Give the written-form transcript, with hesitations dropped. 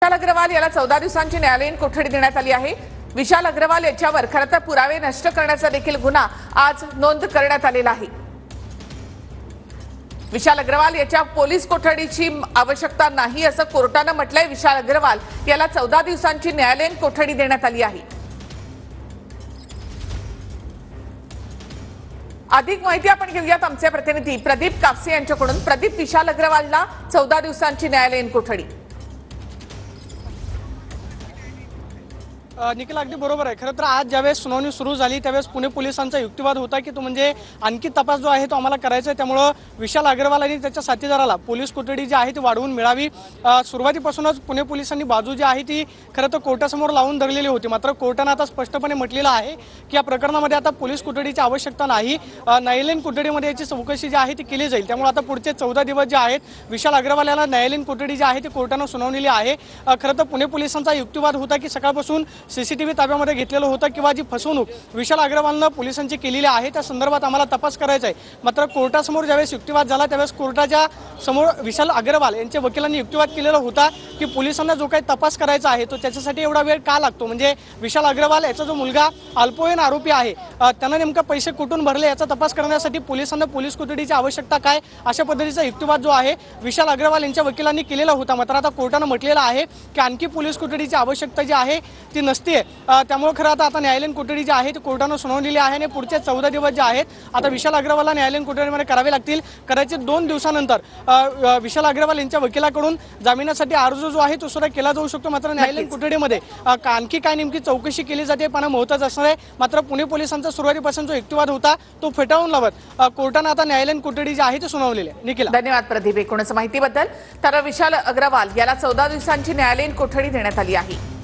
विशाल अग्रवाल याला 14 दिवसांची न्यायालयीन कोठडी देण्यात आली आहे। विशाल अग्रवाल याच्यावर खरं तर पुरावे नष्ट करण्याचा देखील गुन्हा आज नोंद करण्यात आलेला आहे। विशाल अग्रवाल याच्या पोलीस कोठडीची आवश्यकता नाही असं कोर्टाने म्हटलंय। विशाल अग्रवाल याला 14 दिवसांची न्यायालयीन कोठडी देण्यात आली आहे। अधिक माहिती आपण घेऊयात आमचे प्रतिनिधी प्रदीप कापसे यांच्याकडून। प्रदीप, विशाल अग्रवालला 14 दिवसांची न्यायालयीन कोठडी। निखिल, अगदी बरोबर आहे। खरं तर आज ज्यावेळेस सुनावणी सुरू झाली त्यावेळेस पुणे पोलिसांचा युक्तिवाद होता की तो म्हणजे आणखी तपास जो आहे तो आम्हाला करायचा आहे, त्यामुळे विशाल अग्रवाल आणि त्याच्या साथीदाराला पोलीस कोठडी जी आहे ती वाढवून मिळावी। सुरुवातीपासूनच पुणे पोलिसांनी बाजू जी आहे ती खरं तर कोर्टासमोर लावून धरलेली होती। मात्र कोर्टाने आता स्पष्टपणे म्हटलेलं आहे की या प्रकरणामध्ये आता पोलीस कोठडीची आवश्यकता नाही, न्यायालयीन कोठडीमध्ये याची चौकशी जी आहे ती केली जाईल। त्यामुळे आता पुढचे 14 दिवस जे आहेत विशाल अग्रवाल याला न्यायालयीन कोठडी जी आहे ती कोर्टाने सुनावलेली आहे। खरं तर पुणे पोलिसांचा युक्तिवाद होता की सकाळपासून सीसीटीव्ही ताब्यामध्ये घेतलेलं होतं किंवा जी फसवणूक विशाल अग्रवालनं पोलिसांची केलेली आहे त्या संदर्भात आम्हाला तपास करायचा आहे। मात्र कोर्टासमोर ज्यावेळेस युक्तिवाद झाला त्यावेळेस कोर्टाच्या समोर विशाल अग्रवाल यांच्या वकिलांनी युक्तिवाद केलेला होता की पोलिसांना जो काही तपास करायचा आहे तो त्याच्यासाठी एवढा वेळ का लागतो, म्हणजे विशाल अग्रवाल याचा जो मुलगा अल्पवयीन आरोपी आहे त्यांना नेमका पैसे कुठून भरले याचा तपास करण्यासाठी पोलिसांना पोलीस कोठडीची आवश्यकता काय, अशा पद्धतीचा युक्तिवाद जो आहे विशाल अग्रवाल यांच्या वकिलांनी केलेला होता। मात्र आता कोर्टाने म्हटलेलं आहे की आणखी पोलीस कोठडीची आवश्यकता जी आहे ती नसते। त्यामुळे खरं आता न्यायालयीन कोठडी जी आहे ती कोर्टाने सुनावलेली आहे आणि पुढचे 14 दिवस जे आहेत आता विशाल अग्रवालला न्यायालयीन कोठडीमध्ये करावे लागतील। कदाचित 2 दिवसानंतर विशाल अग्रवाल यांच्या वकिलाकडून जामिनासाठी अर्ज जो आहे तो सुद्धा केला जाऊ शकतो। मात्र न्यायालयीन कोठडीमध्ये आणखी काय नेमकी चौकशी केली जाते पण महत्त्वाचं असणार आहे। मात्र पुणे पोलिसांचा सुरुवातीपासून जो युक्तिवाद होता तो फेटाळून लावत कोर्टाने आता न्यायालयीन कोठडी जी आहे ती सुनावलेली आहे। निखिल, धन्यवाद प्रदीप एकूणच माहितीबद्दल। तर विशाल अग्रवाल याला 14 दिवसांची न्यायालयीन कोठडी देण्यात आली आहे।